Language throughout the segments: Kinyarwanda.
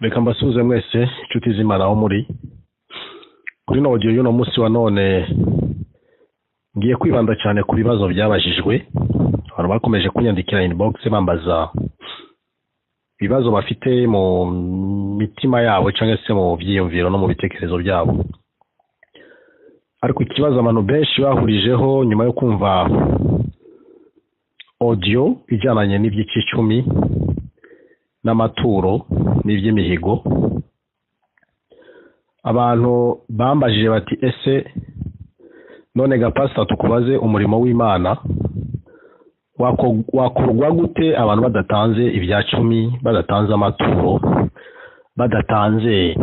Reka mbasuhuze mwese inshuti z'Imana aho muri. Kuri no audio y'uno munsi wa none ngiye kwibanda cyane ku bibazo byabajijwe. Abantu bakomeje kunyandikira inbox bambaza ibibazo bafite mu mitima yabo cyangwa se mu byiyumviro no mu bitekerezo byabo. Ariko ikibazo abantu benshi bahurijeho nyuma yo kumva audio ijyananye n'iby'icumi n'amaturo n'iby'imihigo, abantu bambajije bati ese none ga pastor tukubaze umurimo w'Imana wakorwa gute abantu badatanze ibya 10, badatanze amaturo, badatanze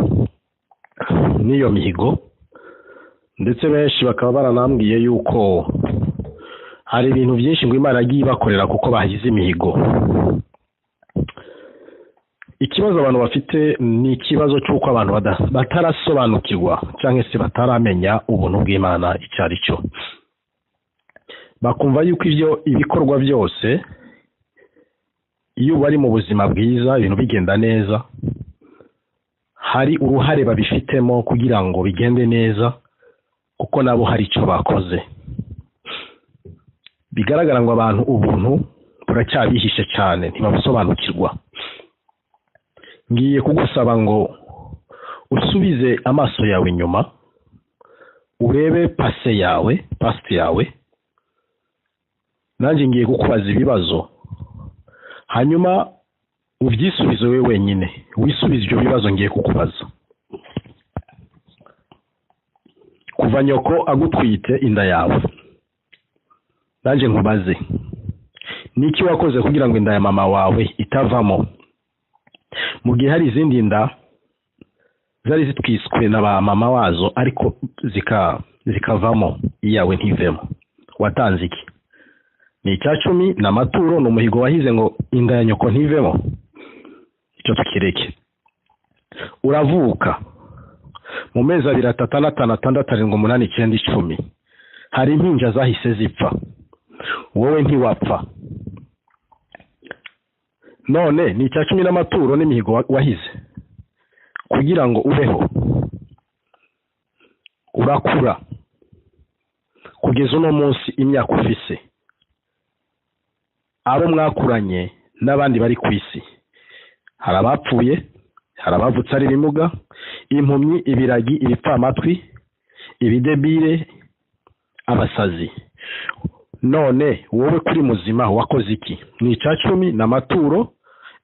n'iyo mihigo? Ndetse benshi bakaba baranambwiye yuko hari ibintu byinshi ngo Imana yagiye bakorera kuko bahize imihigo. Ikibazo abantu bafite ni ikibazo cy'uko abantu batarasobanukirwa cyangwa se bataramenya ubuntu bw'Imana icyo ari cyo. Bakumva yuko ibyo ibikorwa byose iyo bari mu buzima bwiza, ibintu bigenda neza, hari uruhare babifitemo kugira ngo bigende neza kuko nabo hari icyo bakoze. Bigaragara ngo abantu ubuntu buracyabihishe cyane, ntibabusobanukirwa. Ngiye kugusaba ngo usubize amaso yawe inyuma, urebe past yawe, nanjye ngiye kukubaza ibibazo, hanyuma ubyisubize wewe wenyine, wisubize ibyo bibazo ngiye kukubaza. Kuva nyoko agutwite inda yawe, nanjye nkubaze, niki wakoze kugira ngo inda ya mama wawe itavamo? Mu gihe hari izindi nda zari zitwiswe na ba mama wazo ariko zikavamo, iyawe ntivemo, watanze iki? Ni icya 10 n'amaturo n'umuhigo wahize ngo inda ya nyoko ntivemo? Icyo tukireke. Uravuka mu mezi 2, 3, 4, 5, 6, 7, 8, 9, 10 hari impinja zahise zipfa, wowe ntiwapfa. None ni icya 10 n'amaturo n'imihigo wahize kugira ngo ubeho. Urakura kugeza uno munsi, imyaka ufise, abo mwakuranye n'abandi bari ku isi, hari abapfuye, hari abavutse ari bimuga, impumyi, ibiragi, ibipfamatwi, ibidebire, abasazi. None wowe kuri muzima wakoze iki? Ni icya 10 n'amaturo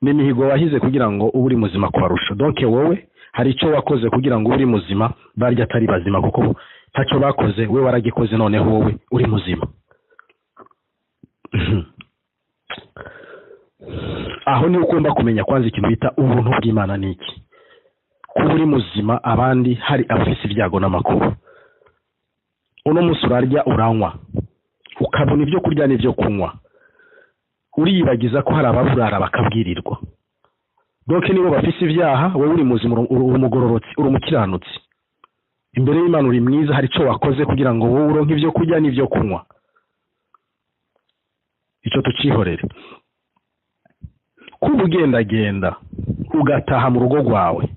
n'imihigo wahize kugira ngo uri muzima kubarusha. Donc wowe hari icyo wakoze kugira ngo uri muzima, barya atari bazima kuko ntacyo bakoze, we waragikoze, none wowe uri muzima. Aho ni ugomba kumenya kwanza ikintu bita ubuntu bw'Imana niki. Kuba uri muzima abandi hari abafise ibyago n'amakuba. Uno munsi urarya uranywa, ukabona ibyo kurya n'ibyo kunywa, uriyibagiza ko hari ababurara bakabwirirwa. Donc nibo bafise ibyaha, wowe uri muzima, uri umugororotsi, uri umukiranutsi imbere y'Imana, uri mwiza, hari icyo wakoze kugira ngo wowe uronke ibyo kurya n'ibyo kunywa. Icyo tukihorere. Kuba ugendagenda ugataha mu rugo rwawe,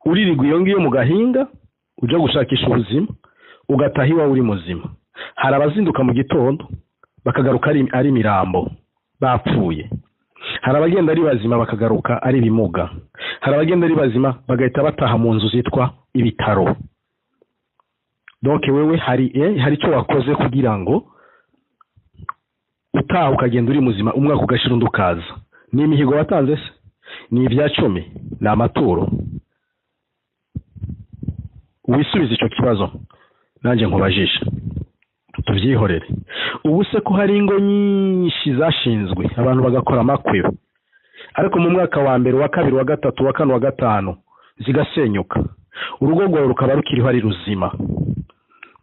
uririgwa iyo ngiyo mu gahinga ujya gushakisha ubuzima, ugataha iwawe uri muzima. Hari abazinduka mu gitondo bakagaruka ari mirambo bapfuye, hari abagenda ari bazima bakagaruka ari bimuga, hari abagenda ari bazima bagahita bataha mu nzu zitwa ibitaro. Donc wewe hari icyo wakoze kugira ngo utaha ukagenda uri muzima, umwaka ugashira undi ukaza. Ni imihigo watanze se? Ni ibya 10 n'amaturo? Wisubize icyo kibazo nanjye nkubajisha, tubyihorere. Ubu se ko hari ingo nyinshi zashinzwe abantu bagakora amakwebo, ariko mu mwaka wa mbere, wa kabiri, wa gatatu, wa kane, wa gatanu zigasenyuka, urugo rwawe rukaba rukiriho ari ruzima.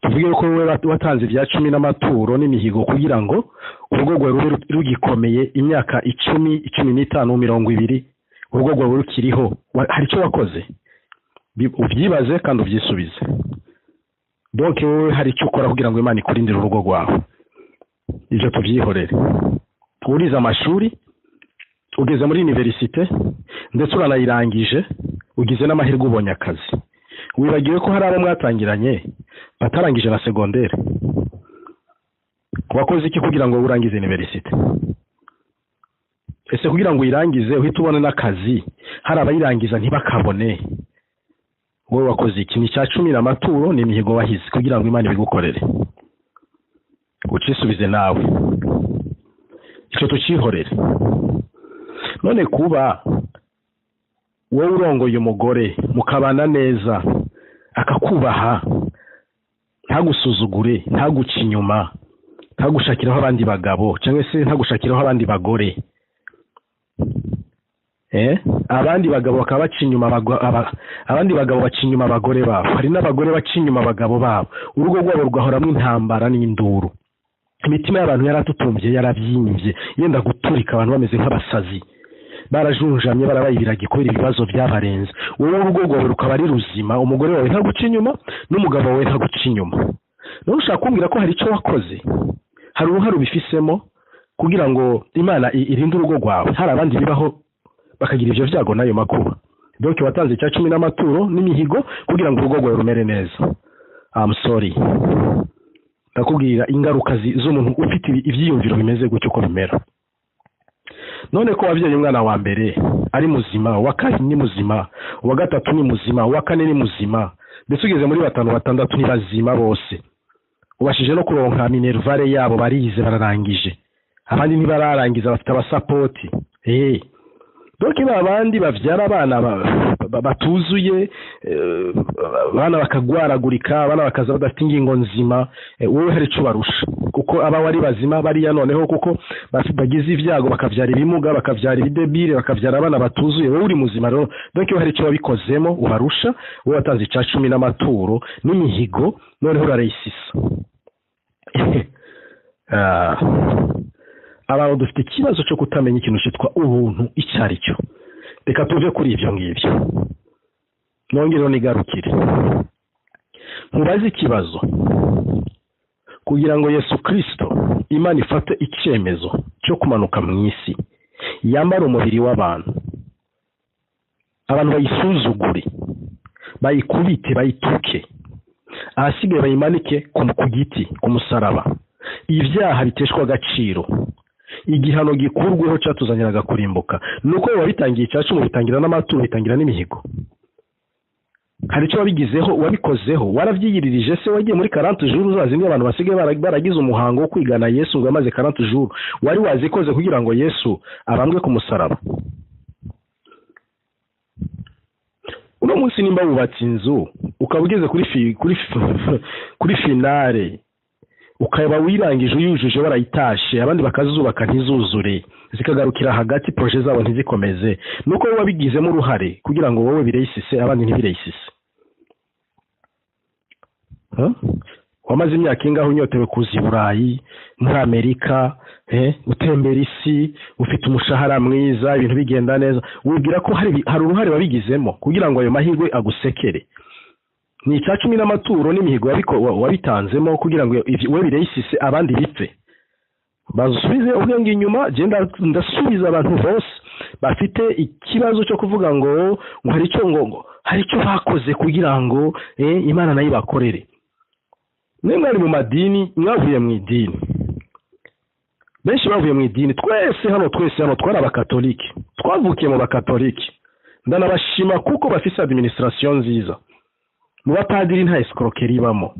Tuvuge ko wowe watanze ibya 10 n'amaturo n'imihigo kugira ngo urugo rwawe rube rugikomeye imyaka 10, 15, 20, urugo rwawe rukiriho, hari icyo wakoze? Ubyibaze kandi ubyisubize. Donc wowe hari icyo ukora kugira ngo Imana ikurindire urugo rwawe. Ibyo tubyihorere. Urize amashuri, ugeze muri universite ndetse uranayirangije ugize n'amahirwe ubonye akazi, wibagiwe ko hari abo mwatangiranye batarangije na secondaire. Wakoze iki kugira ngo urangize universite? Ese kugira ngo uyirangize uhite ubone n'akazi hari abayirangiza ntibakabone, wowe wakoze iki? Ni cya 10 n'amaturo n'imihigo wahize kugira ngo Imana ibigukorere. Ucisubize nawe, icyo tucihorere. None kuba wowe urongoye umugore mukabana neza, akakubaha, ntagusuzugure, ntaguca inyuma, ntagushakiraho abandi bagabo cyangwa se ntagushakiraho abandi bagore, abandi bagabo bakaba baca inyuma abandi bagabo baca inyuma abagore babo, hari n'abagore baca inyuma abagabo babo, urugo rwabo rugahoramo intambara n'induru, imitima y'abantu yaratutumbye, yarabyimbye, yenda guturika, abantu bameze nk'abasazi, barajunjamye, barabaye ibiragi kubera ibibazo byabarenze. Wowe urugo rwawe rukaba ari ruzima, umugore wawe ntaguca inyuma n'umugabo wawe ntaguca inyuma. None ushaka kumbwira ko hari icyo wakoze, hari uruhare ubifisemo kugira ngo Imana irinde urugo rwawe? Hari abandi bibaho bakagira ibyo byago nayo makuba. Donc watanze cya 10 n'amaturo n'imihigo kugira ngo urugo rwawe rumere neza. I'm sorry, ndakubwira ingaruka z'umuntu ufite ibyiyumviro bimeze gutyo uko bimera. None ko wabyaye umwana wa mbere ari muzima, wa kabiri ni muzima, wa gatatu ni muzima, wa kane ni muzima, ndetse ugeze muri 5 6 ni bazima bose, ubashije no kuronka minervare yabo, barize bararangije, abandi ntibararangiza bafite abasapoti. Donc abandi bavyara abana batuzuye, abana bakagwaragurika, abana bakaza badafite ingingo nzima, wowe hari icyo barusha, kuko aba wari bazima bariya noneho kuko bagize ibyago bakavyara ibimuga, bakavyara ibidebire, bakavyara abana batuzuye, wowe uri muzima rero. Donc hari icyo wabikozemo ubarusha, wowe watanze cya 10 n'amaturo n'imihigo, noneho urarayisisa. Abantu dufite ikibazo cyo kutamenya ikintu cyitwa ubuntu icyo ari cyo. Reka tuve kuri ibyo ngibyo, nongere nigarukire nkubaze ikibazo. Kugira ngo Yesu Kristo Imana ifate icyemezo cyo kumanuka mu isi, yambara umubiri w'abantu, abantu bayisuzugure, bayikubite, bayituke, ahasigaye bayimanike ku giti, ku musaraba, ibyaha biteshwa agaciro, igihano gikurweho cyatuzaniraga kurimbuka, nuko wabitangiye cya 10 bitangira n'amaturo, bitangira n'imihigo. Hari icyo wabigizeho, wabikozeho, waravyiyiririje se? Wagiye muri 40 jours uzazimwe abantu basigaye baragize umuhango wo kwigana Yesu ngo amaze 40 jours, wari wazikoze kugira ngo Yesu abambwe ku musaraba? Uno munsi nimba wubatse inzu ukaba ugeze kuri finale, ukaba wirangije uyujuje warayitashe, abandi bakazubaka ntizuzure, zikagarukira hagati, projet zabo ntizikomeze, nuko wowe wabigizemo uruhare kugira ngo wowe bireyisise abandi ntibireyisise. Wamaze imyaka ingaho unyotewe kuza Burayi, muri Amerika, utembera isi, ufite umushahara mwiza, ibintu bigenda neza, wibwira ko hari uruhare wabigizemo kugira ngo ayo mahirwe agusekere? Ni cya 10 n'amaturo n'imihigo wabitanzemo kugira ngo wowe bireyisise abandi bipfe? Basubize ubwenge inyuma. Genda ndasubiza abantu bose bafite ikibazo cyo kuvuga ngo hari icyo bakoze kugira ngo Imana nayo bakorere. Mwari mu madini, mwavuye mu idini, benshi bavuye mu idini, twese hano twari abakatolike, twavukiye mu bakatolike, ndanabashima kuko bafise administration nziza. Mu bapadiri nta escroquerie ibamo,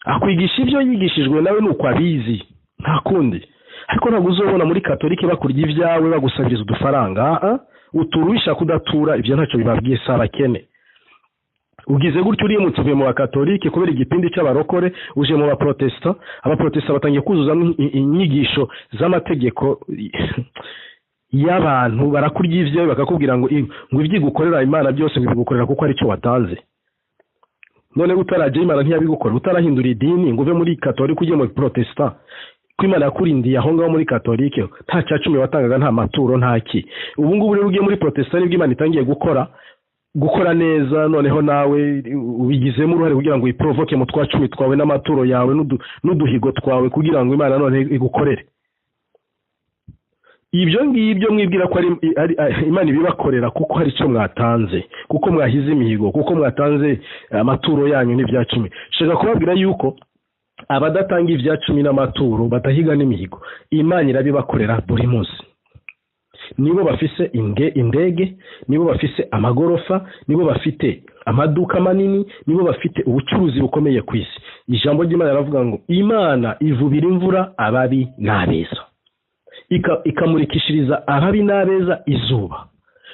akwigisha ibyo yigishijwe nawe nuko abizi, nta kundi. Ariko ntabwo uzobona muri katolike bakurya ibyawe bagusabiriza udufaranga, uturuhisha kudatura, ibyo ntacyo bibabwiye, sabakene. Ugize gutyo uri mutuve mu bakatolike kubera igipindi cy'abarokore, uje mu baprotestant, abaprotestant batangiye kuzuza inyigisho z'amategeko y'abantu, barakurya ivyo bakakubwira ngo ivyigukorera Imana byose bigukorera kuko ari cyo watanze. None utaraje Imana ntiyabigukora, utarahindura idini ngo uve muri katolike uje mu protestant, ko Imana yakurindiye aho ngaho muri katolike nta cya 10 watangaga, nta maturo, ntaki. Ubu ngubu rero ugiye muri protestant nibwo Imana itangiye gukora neza, noneho nawe ubigizemo uruhare kugira ngo iprovoke mu twa 10 twawe n'amaturo yawe n'uduhigo twawe kugira ngo Imana none igukorere. ibyo ngibyo mwibwira ko ari Imana ibibakorera kuko hari icyo mwatanze, kuko mwahize imihigo, kuko mwatanze amaturo yanyu n'ibya 10. Shaka kubabwira yuko abadatanga ibya 10 n'amaturo batahiga n'imihigo, Imana irabibakorera buri munsi. Nibo bafise indege, nibo bafise amagorofa, nibo bafite amaduka manini, nibo bafite ubucuruzi bukomeye ku isi. Ijambo ry'Imana ravuga ngo Imana ivubira imvura ababi n'abeza, ikamurikishiriza ababi n'abeza izuba.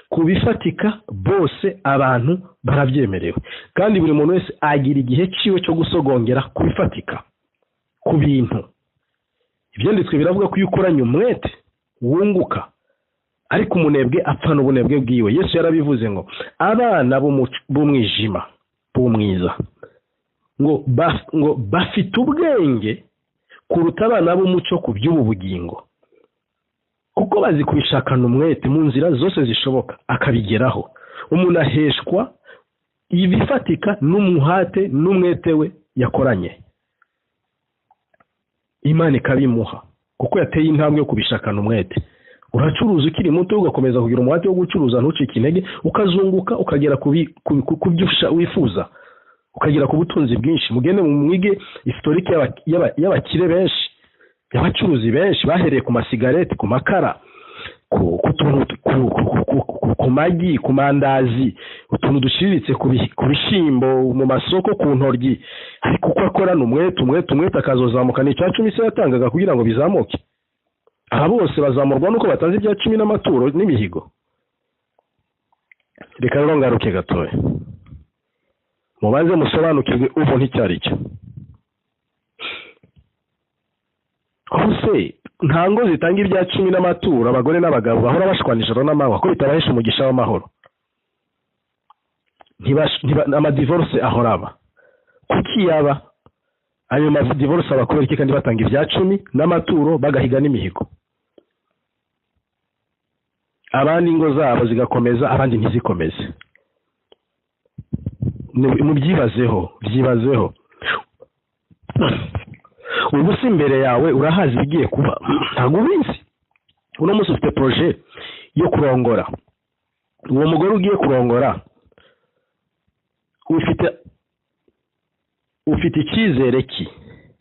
Kubifatika bose abantu baravyemerewe, kandi buri muntu wese agira igihe ciwe cyo gusogongera kubifatika ku bintu. Ivyanditswe biravuga ko iyo ukoranye umwete wunguka, ariko umunebwe apfana ubunebwe bwiwe. Yesu yarabivuze ngo abana b'umwijima b'umwiza ngo bafite ubwenge kuruta abana b'umuco ku by'ubu bugingo, kuko bazi kubishakana umwete mu nzira zose zishoboka akabigeraho. Umuntu aheshwa ibifatika n'umuhate n'umwete we yakoranye, Imana ikabimuha kuko yateye intambwe yo kubishakana umwete. Uracuruza ukiri muto ugakomeza kugira umuhate wo gucuruza, ntucike intege, ukazunguka ukagera ku byo wifuza, ukagera ku butunzi bwinshi. Mugende mu mwige historique y'abakire benshi, y'abacuruzi benshi bahereye ku masigareti, ku makara, ku magi, ku mandazi, utuntu dushiriritse, ku bishimbo mu masoko, ku ntoryi. Ariko uko akorana umwete akazozamuka. Ni cya 10 se yatangaga kugira ngo bizamuke. Aba bose bazamurwa nuko batanze ibya 10 n'amaturo n'imihigo. Reka rero ngaruke gatoya, mubanze musobanukirwe ubu nticyari cyo. Hose ntango zitanga ibya 10 n'amaturo abagore n'abagabo bahora bashwana ijoro n'amanywa ko bitabahesha umugisha w'amahoro. Ama divorce ahoraba kuki yaba ayo ma divorce abakora iki kandi batanga ibya 10 n'amaturo bagahiga n'imihigo, abandi ingo zabo zigakomeza abandi ntizikomeze. Byibazeho ubu si imbere yawe urahazi bigiye kuba, ntabwo ubizi. Uno munsi ufite projet yo kurongora, uwo mugore ugiye kurongora ufite icyizere ki,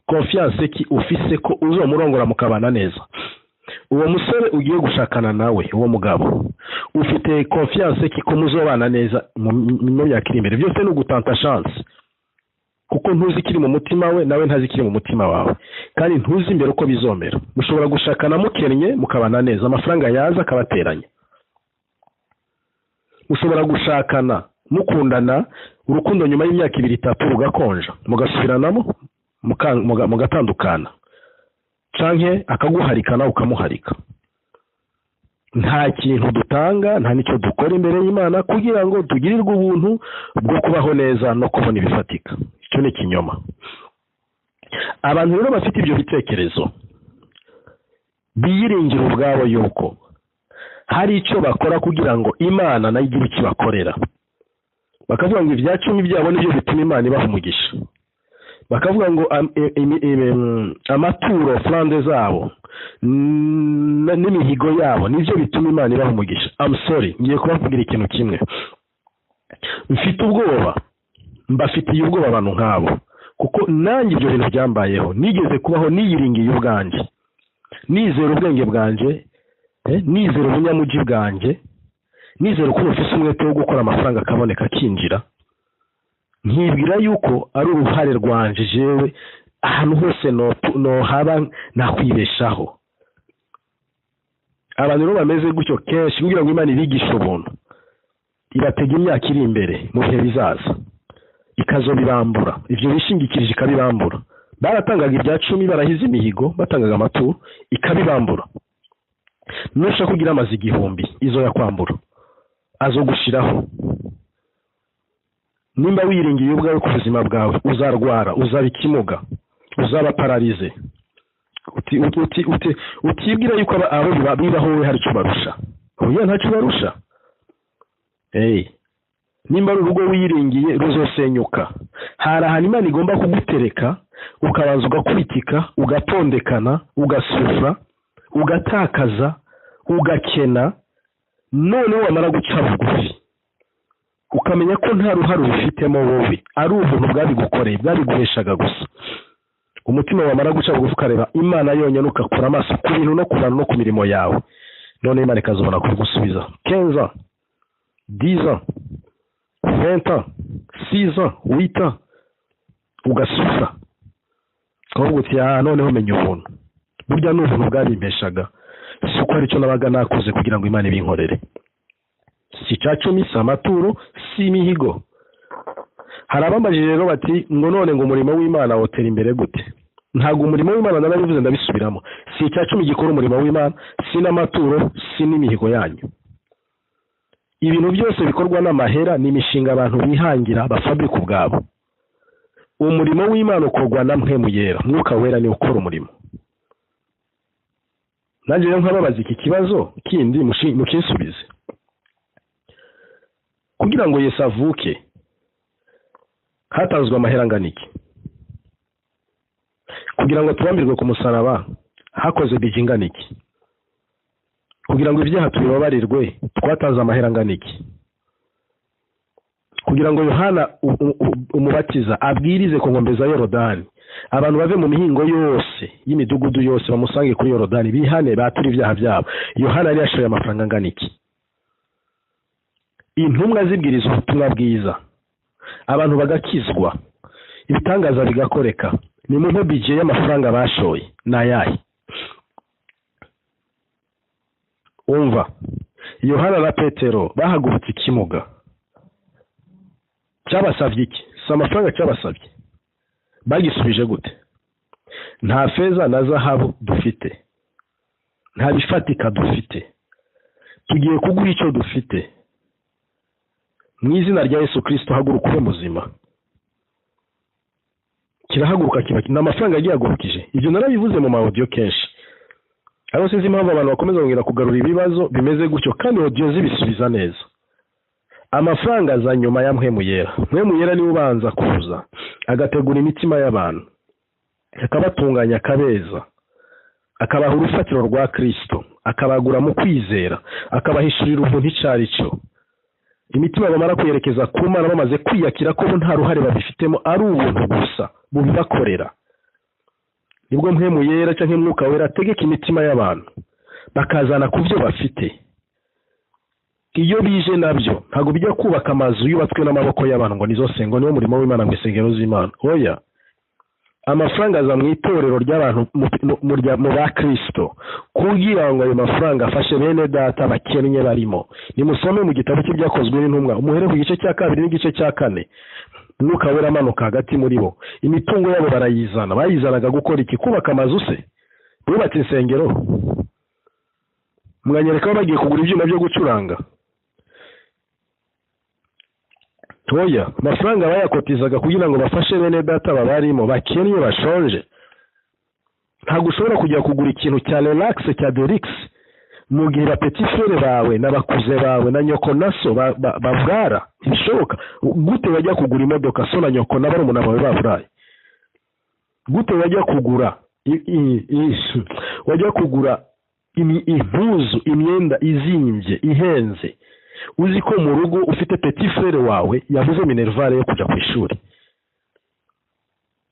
confiance ki ufise ko uzomurongora mukabana neza. Uwo musore ugiye gushakana nawe, uwo mugabo ufite confiance ki ko muzobana neza mu myaka iri imbere. Byose ni ugutanta chance, kuko ntuzi kiri mu mutima we nawe ntazi kiri mu mutima wawe, kandi ntuzi imbere uko bizomera. Mushobora gushakana mukennye mukabana neza, amafaranga yaza akabateranya. Mushobora gushakana mukundana, urukundo nyuma y'imyaka 2-3 rugakonja, mugasubiranamo mugatandukana, canke akaguharikana ukamuharika. Nta kintu dutanga, nta nicyo dukora imbere y'Imana kugira ngo tugirirwe ubuntu bwo kubaho neza no kubona ibifatika. Icyo ni kinyoma. Abantu rero bafite ibyo bitekerezo biyiringira ubwabo yuko hari icyo bakora kugira ngo Imana nayo igire icyo bakorera. Bakavuga ngo ibya 10 byabo nibyo bituma Imana ibaha umugisha. Bakavuga ngo amaturo frande zabo n'imihigo yabo nibyo bituma Imana ibaha umugisha. I'm sorry, ngiye kubavugira ikintu kimwe. Mfite ubwoba, mbafitiye ubwoba abantu nkabo, kuko nanjye ibyo bintu byambayeho. Nigeze kubaho niyiringiye ubwanje, nizera ubwenge bwanje, nizera ubunyamugi bwanje, nizera ko ufite umwete wo gukora amafaranga akaboneka akinjira. Nkibwira yuko ari uruhare rwanje jewe ahantu hose no haba nakwibeshaho. Abantu rero bameze gutyo kenshi kugira ngo Imana ibigishe ubuntu, ibatega imyaka iri imbere mu bihe bizaza ikazobibambura. Ivyo bishingikirije ikabibambura. Baratangaga ibya 10, barahize imihigo, batangaga amaturo ikabibambura. Nusha kugira amazi 1000 izo yakwambura, azogushiraho. Nimba wiringiye ubwawe ku buzima bwawe, uzarwara, uzaba ikimuga, uzaba paralize. Utibwira yuko abo bibaho we hari icyo barusha. Oya, ntacyo barusha. Nimba urugo wiringiye ruzosenyuka. Hari ahantu Imana igomba kugutereka, ukabanza ugakuritika, ugatondekana, ugasufra, ugatakaza, ugakena, none wamara guca bugufi ukamenya ko nta ruhare ubifitemo wowe, ari ubuntu bwabigukoreye, bwabiguheshaga gusa. Umutima wamara guca bugufi ukareba Imana yonyine, ukakura amaso ku bintu no ku bantu no ku mirimo yawe, none Imana ikazobona kubigusubiza. 15 ans, 10 ans, 20 ans, 6 ans, 8 ans, ugasusa ukavuga uti noneho menya ubuntu. Burya ni ubuntu bwabimpeshaga, si uko ari cyo nabaga nakoze kugira ngo Imana ibinkorere. Si cya cumi, si amaturo, si imihigo. Hari abambajije rero bati ngo none ngo umurimo w'Imana wotera imbere gute? Ntabwo umurimo w'Imana narabivuze ndabisubiramo, si icya cumi gikora umurimo w'Imana, si n'amaturo, si n'imihigo yanyu. Ibintu byose bikorwa n'amahera ni imishinga abantu bihangira bafabrika ubwabo. Umurimo w'Imana ukorwa na mpwemu yera, Mwuka wera ni ukora umurimo. Nanjye rero nkababaza iki kibazo kindi mukinsubize. Kugira ngo Yesu avuke hatanzwe amahera angana iki? Kugira ngo tubambirwe ku musaraba hakoze bije ingana iki? Kugira ngo ibyaha tubibabarirwe twatanze amahera angana iki? Kugira ngo Yohana umubatiza abwirize ku nkombe za Yorodani, abantu bave mu mihingo yose y'imidugudu yose bamusange kuri Yorodani bihane batura ibyaha byabo, Yohana yari yashoye amafaranga angana iki? Intumwa zibwiriza ubutumwa bwiza, abantu bagakizwa, ibitangaza bigakoreka, ni mu bije y'amafaranga bashoye nayahe? Umva, Yohana na Petero bahagurutse ikimuga, cyabasabye iki? Si amafaranga cyabasabye. Bagisubije gute? Nta feza na zahabu dufite, nta bifatika dufite, tugiye kugura icyo dufite. Mu izina rya Yesu Kristo haguruka ube muzima. Kirahaguruka kiba n'amafaranga agiye agurukije. Ibyo narabivuze mu audio kenshi. Ariko sinzi impamvu abantu bakomeza kongera kugarura ibibazo bimeze gutyo kandi audio zibisubiza neza. Amafaranga aza nyuma ya mpwemu yera. Mpwemu yera niwe ubanza kuza agategura imitima y'abantu, akabatunganya, akabeza, akabaha urufatiro rwa Kristo, akabagura mu kwizera, akabahishurira ubuntu icari cyo. Imitima bamara kwerekeza ku Mana bamaze kwiyakira ko nta ruhare babifitemo, ari ubuntu gusa bubibakorera. Nibwo mpwemu yera cyangwa Mwuka wera ategeka imitima y'abantu bakazana ku byo bafite. Iyo bije nabyo ntago bijya kubaka amazu yubatswe n'amaboko y'abantu ngo nizo sengo niwo murimo w'Imana ngo isengero z'Imana. Oya, amafaranga aza mu itorero ry'abantu mu ba Kristo kugira ngo ayo mafaranga afashe bene data bakennye barimo. Nimusome mu gitabo cy'ibyakozwe n'intumwa umuhere ku gice cya 2 n'igice cya 4. Mwuka wera amanuka hagati muri bo, imitungo yabo barayizana. Bayizanaga gukora iki? Kubaka amazu se? Bubatse insengero? Mwanyereka bagiye kugura ibyuma byo gucuranga? Toya, amafaranga bayakotizaga kugira ngo bafashe bene data babarimo bakennye bashonje. Ntabwo ushobora kujya kugura ikintu cya relax cya Delix mu gihe petit frere bawe n'abakuze bawe na nyoko naso bavugara. Bishoboka gute wajya kugura imodoka so na nyoko n'abari umuntu bawe bavuraye? Gute wajya kugura wajya kugura impuzu, imyenda izimbye ihenze, uzi ko mu rugo ufite petit frere wawe yavuze minervare yo kujya ku ishuri?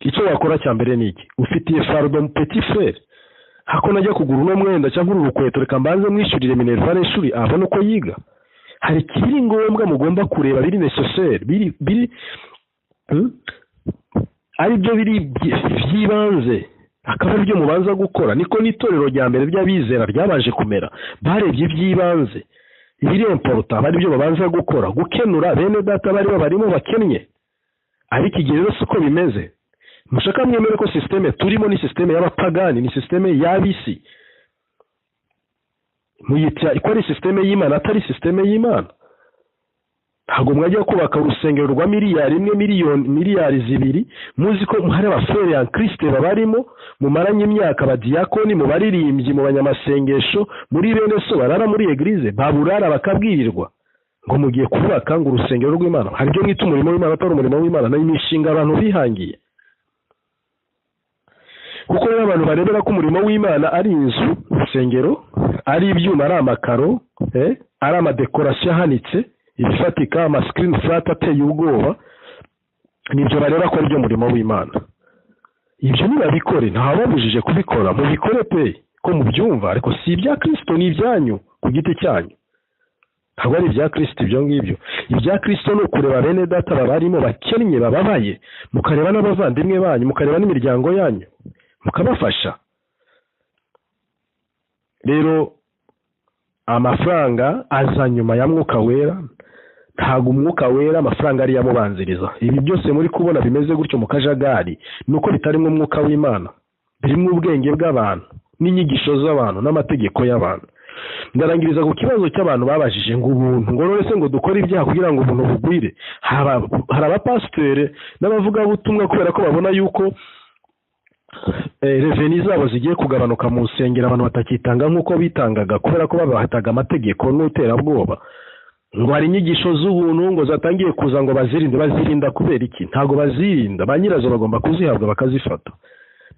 Icyo wakora cya mbere ni iki? Ufitiye fardo mu petit frere, hako najya kugura uno mwenda cyangwa urukweto reka mbanze mwishyurire minervare ishuri abone uko yiga. Hari kiri ngombwa mugomba kureba biri necessaire, biri ari byo biri byibanze, akaba byo mubanza gukora. Niko n'itorero rya mbere ry'abizera ryabanje kumera, barebye ibyibanze ibiri important, bari byo babanza gukora, gukenura bene data bari barimo bakennye. Ariko igihe rero siko bimeze. Mushaka mwemere ko systeme turimo ni systeme y'abapagani, ni systeme y'abisi. Muyita ikora systeme y'Imana atari systeme y'Imana. Ntabwo mwajya kubaka urusengero rwa miliyari 1 miliyari 2, muzi ko hari abafere ya Kristo babarimo, mumaranye imyaka abadiyakoni, mu baririmbyi, mu banyamasengesho, muri bene so barara muri eglise baburara bakabwirirwa ngo mugiye kubaka ngo urusengero rw'Imana. Hari byo mwita umurimo w'Imana atari umurimo w'Imana, na imishinga abantu bihangiye. kuko rero abantu barebera ko umurimo w'Imana ari inzu, urusengero, ari ibyuma, ari amakaro, ari amadekorasiyo ahanitse, ibifatika, amasikirini furati ateye ubwoba, nibyo bareba ko ari byo murimo w'Imana. Ibyo nibabikore, ntababujije kubikora, mubikore pe ko mubyumva, ariko si ibya Kristo, ni ibyanyu ku giti cyanyu. Ntabwo ari ibya Kristo ibyo ngibyo. Ibya Kristo ni ukureba bene data babarimo bakennye bababaye, mukareba n'abavandimwe banyu, mukareba n'imiryango yanyu, mukabafasha. Rero amafaranga aza nyuma ya Mwuka Wera, ntabwo Umwuka Wera amafaranga ari yamubanziriza. Ibi byose muri kubona bimeze gutyo mu kajagari nuko bitarimo Umwuka w'Imana, birimo ubwenge bw'abantu n'inyigisho z'abantu n'amategeko y'abantu. Ndarangiriza ku kibazo cy'abantu babajije ngo ubuntu, ngo none se ngo dukore ibyaha kugira ngo ubuntu bugwire. Hari abapasiteri n'abavugabutumwa kubera ko babona yuko reveni zabo zigiye kugabanuka mu nsengero, abantu batakitanga nk'uko bitangaga kubera ko babahataga amategeko n'iterabwoba, ngo hari inyigisho z'ubuntu ngo zatangiye kuza ngo bazirinde. Bazirinda kubera iki? Ntabwo bazirinda, ba nyirazo bagomba kuzihabwa bakazifata,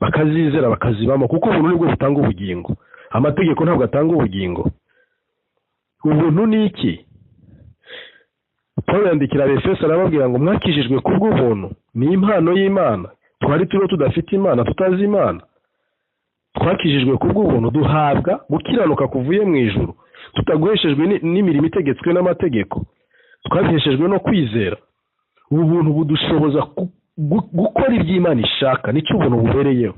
bakazizera, bakazibamo, kuko ubuntu nibwo butanga ubugingo. Amategeko ntabwo atanga ubugingo. Ubuntu ni iki? Paul yandikira Abefeso arababwira ngo mwakijijwe kubw'ubuntu, ni impano y'Imana. Twari turiho tudafite Imana, tutazi Imana. Twakijijwe kubw'ubuntu, duhabwa gukiranuka kuvuye mu ijuru, tutaguheshejwe n'imirimo itegetswe n'amategeko, twabiheshejwe no kwizera. Ubu buntu budushoboza gukora iby'Imana ishaka, nicyo ubuntu bubereyeho.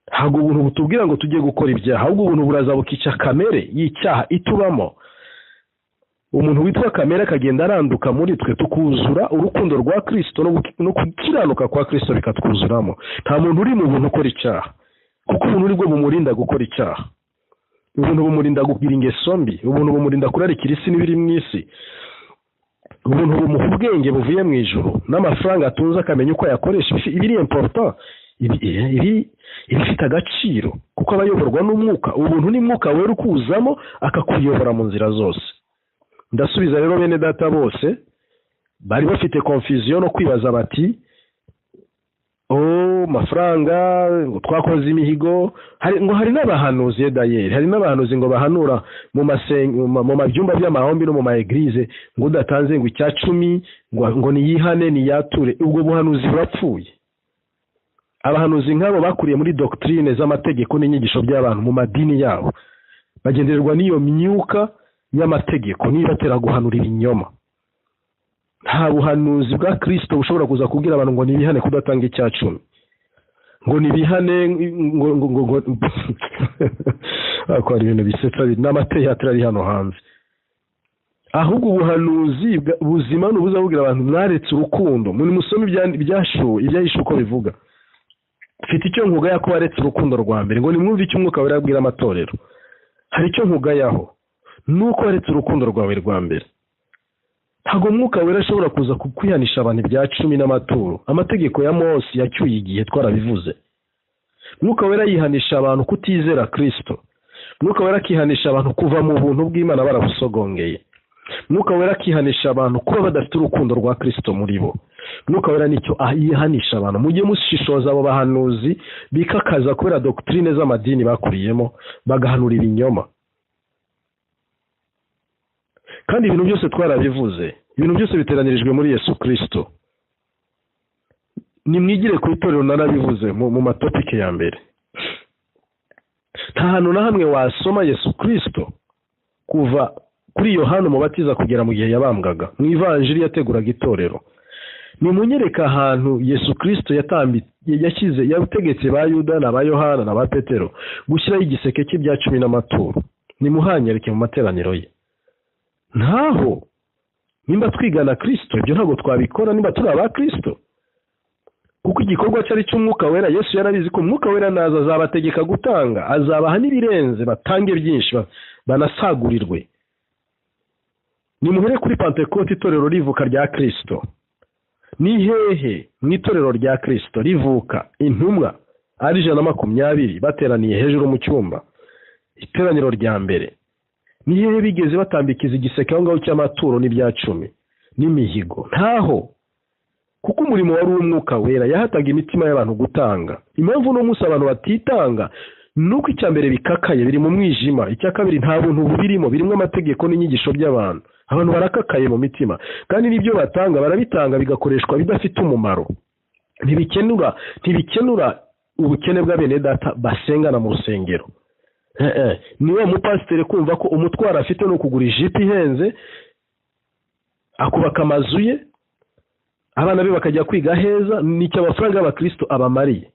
Ntabwo ubuntu butubwira ngo tujye gukora ibyaha, ahubwo ubuntu buraza bukica kamere y'icyaha itubamo. Umuntu witwa kamere akagenda aranduka muri twe, tukuzura urukundo rwa Kristo no gukiranuka kwa Kristo bikatwuzuramo. Nta muntu uri mu buntu ukora icyaha, kuko ubuntu nibwo bumurinda gukora icyaha. Ubuntu bumurinda kugira ingeso mbi, ubuntu bumurinda kurarikira isi n'ibiri mu isi. Ubuntu bumuha ubwenge buvuye mu ijuru n'amafaranga atunze akamenya uko yakoresha. Ibiri important, ibi bifite agaciro kuko abayoborwa n'umwuka. Ubuntu ni Mwuka Wera ukuzamo akakuyobora mu nzira zose. Ndasubiza rero bene data bose bari bafite confusion no kwibaza bati mafaranga ngo twakoze imihigo. Hari n'abahanuzi dayeri, hari n'abahanuzi ngo bahanura mu mabyumba by'amahombi no mu ma eglise ngo udatanze ngo icya 10 ngo niyihane niyature. Ubwo buhanuzi burapfuye. Abahanuzi nk'abo bakuriye muri doctrine z'amategeko n'inyigisho by'abantu mu madini yabo, bagendererwa n'iyo myuka y'amategeko nibatera guhanura ibinyoma. Nta buhanuzi bwa Kristo bushobora kuza kubwira abantu ngo nibihane kudatanga icya 10, ngo nibihane ngo akora ibintu bisetsa n'amategeko ari hano hanze. Ahubwo ubuhanuzi buzima n'ubuza kubwira abantu mwaretse urukundo. Muri musome ibyashu uko bivuga. Mfite icyo nkugaya ko waretse urukundo rwa mbere, ngo nimwumve icyo Umwuka Wera abwira amatorero. Hari icyo nkugayaho, nuko waretse urukundo rwawe rwa mbere. Ntabwo Umwuka Wera ashobora kuza kukwihanisha abantu ibya 10 n'amaturo. Amategeko ya Mose yacyuye igihe, twarabivuze. Umwuka Wera yihanisha abantu kutizera Kristo. Umwuka Wera akihanisha abantu kuva mu buntu bw'Imana barabusogongeye. Umwuka Wera akihanisha abantu kuba badafite urukundo rwa Kristo muri bo. Umwuka Wera nicyo yihanisha abantu. Mujye mushishoza abo bahanuzi bikakaza kubera doctrine z'amadini bakuriyemo, bagahanura ibinyoma. Kandi ibintu byose twarabivuze, ibintu byose biteranirijwe muri Yesu Kristo. Nimwigire ku itorero narabivuze mu matopike ya mbere. Nta hantu na hamwe wasoma Yesu Kristo kuva kuri Yohana Umubatiza kugera mu gihe yabambwaga mu ivanjiri yateguraga itorero. Nimunyereka ahantu Yesu Kristo yategetse ba Yuda na ba Yohana na ba Petero gushyiraho igiseke cy'ibya 10 n'amaturo. Nimuhanyereke mu materaniro ye. Ntaho. Nimba twigana Kristo, ibyo ntabwo twabikora nimba turi aba Kristo. Kuko igikorwa cyari cy'Umwuka Wera, Yesu yarabizi ko Umwuka Wera naza azabategeka gutanga, azabaha n'ibirenze batange byinshi banasagurirwe. Nimuhere kuri Pentecote, itorero rivuka rya Kristo. Ni hehe mu itorero rya Kristo rivuka intumwa ari 120 bateraniye hejuru mu cyumba, iteraniro rya mbere? Ni hehe bigeze batambikiza igiseke aho ngaho cy'amaturo n'ibya 10 n'imihigo? Ntaho. kuko umurimo wari uw'Umwuka Wera yahataga imitima y'abantu gutanga. Impamvu no munsi abantu batitanga nuko icya mbere bikakaye, biri mu mwijima. Icya kabiri nta buntu bubirimo, birimo amategeko n'inyigisho by'abantu. Abantu barakakaye mu mitima, kandi n'ibyo batanga barabitanga bigakoreshwa bidafite umumaro. Ntibikenura ubukene bw'abene data basengana mu rusengero. Niwe mupasiteri kumva ko umutwaro afite no kugura ijipo ihenze, akubaka amazu ye, abana be bakajya kwiga heza, nicyo amafaranga y'abakristo abamariye.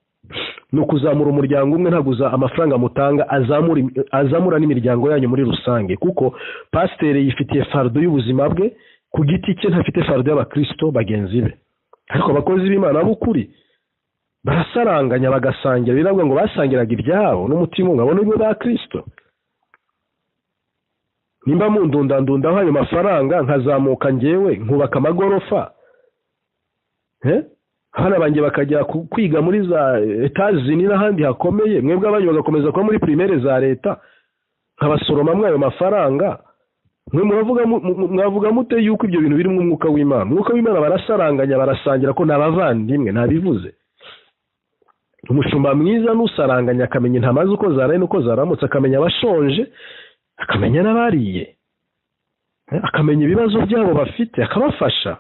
Ni ukuzamura umuryango umwe, ntaguza amafaranga mutanga azamura n'imiryango yanyu muri rusange, kuko pasiteri yifitiye fardo y'ubuzima bwe ku giti cye, ntafite fardo y'abakristo bagenzi be. Ariko abakozi b'Imana b'ukuri barasaranganya bagasangira, biravuga ngo basangiraga ibyabo n'umutima umwe, abone ibyo ba Kristo. Nimba mundundandundaho ayo mafaranga nkazamuka njyewe nkubaka amagorofa, abana banjye bakajya kwiga muri za Etats-Unis n'ahandi hakomeye, mwebwe abanyu bagakomeza kuba muri primaire za leta, nkabasoroma mwayo mafaranga, mwe mwavuga mute yuko ibyo bintu biri mu Mwuka w'Imana? Umwuka w'Imana barasaranganya barasangira ko nabavandimwe, nabivuze. Umushumba mwiza nusaranganya akamenya intama uko zaraye nuko zaramutse, akamenya abashonje, akamenya n'abariye, akamenya ibibazo byabo bafite, akabafasha,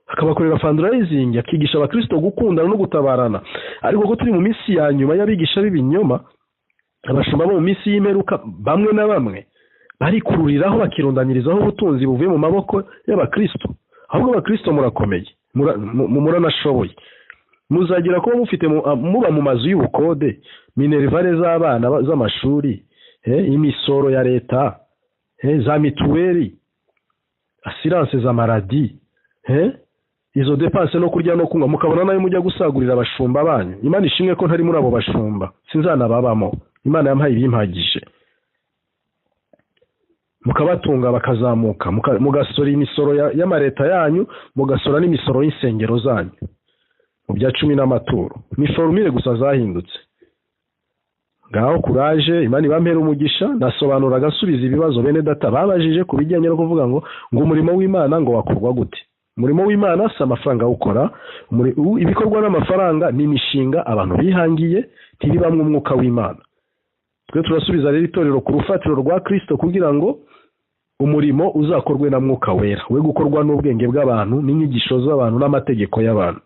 akabakorera fundraising, akigisha abakristo gukundana no gutabarana. Ariko ko turi mu minsi ya nyuma y'abigisha b'ibinyoma, abashumba bo mu minsi y'imperuka bamwe na bamwe barikururiraho bakirundanyirizaho ubutunzi buvuye mu maboko y'abakristo. Ahubwo abakristo murakomeye, muranashoboye, muzagira ko mufite muba mu mazu y'ubukode, minerivare z'abana z'amashuri, imisoro ya leta, za mituweli, assurance za maradi, izo dépenses no kurya no kunywa, mukabona nayo mujya gusagurira abashumba banyu. Imana ishimwe ko ntari muri abo bashumba, sinzana babamo, Imana yampaye ibimpagije. Mukabatunga bakazamuka, mugasora imisoro y'amareta yanyu, mugasora n'imisoro y'insengero zanyu mu bya 10 n'amaturo. Ni formule gusa zahindutse. Ngaho courage, Imana ibampera umugisha. Nasobanura gasubiza ibibazo bene data babajije kubijyanye no kuvuga ngo umurimo w'Imana ngo wakorwa gute. Umurimo w'Imana si amafaranga ukora, ibikorwa n'amafaranga ni imishinga abantu bihangiye, ntibibamwe Umwuka w'Imana. Twe turasubiza rero itorero ku rufatiro rwa Kristo kugira ngo umurimo uzakorwe na Mwuka Wera, we gukorwa n'ubwenge bw'abantu n'inyigisho z'abantu n'amategeko y'abantu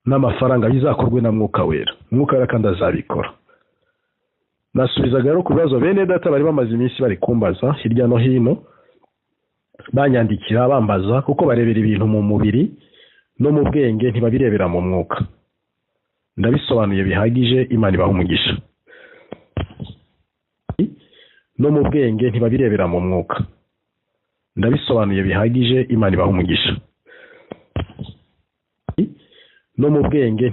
n'amafaranga bizakorwe na Mwuka Wera. Mwuka Wera kandi azabikora. Nasubizaga rero ku bibazo bene data bari bamaze iminsi bari kumbaza hirya no hino, banyandikira bambaza kuko barebera ibintu mu mubiri no mu bwenge, ntibabirebera mu mwuka. Ndabisobanuye bihagije, Imana ibaha umugisha. No mu bwenge ntibabirebera mu mwuka. Ndabisobanuye bihagije, Imana ibaha umugisha. No mu bwenge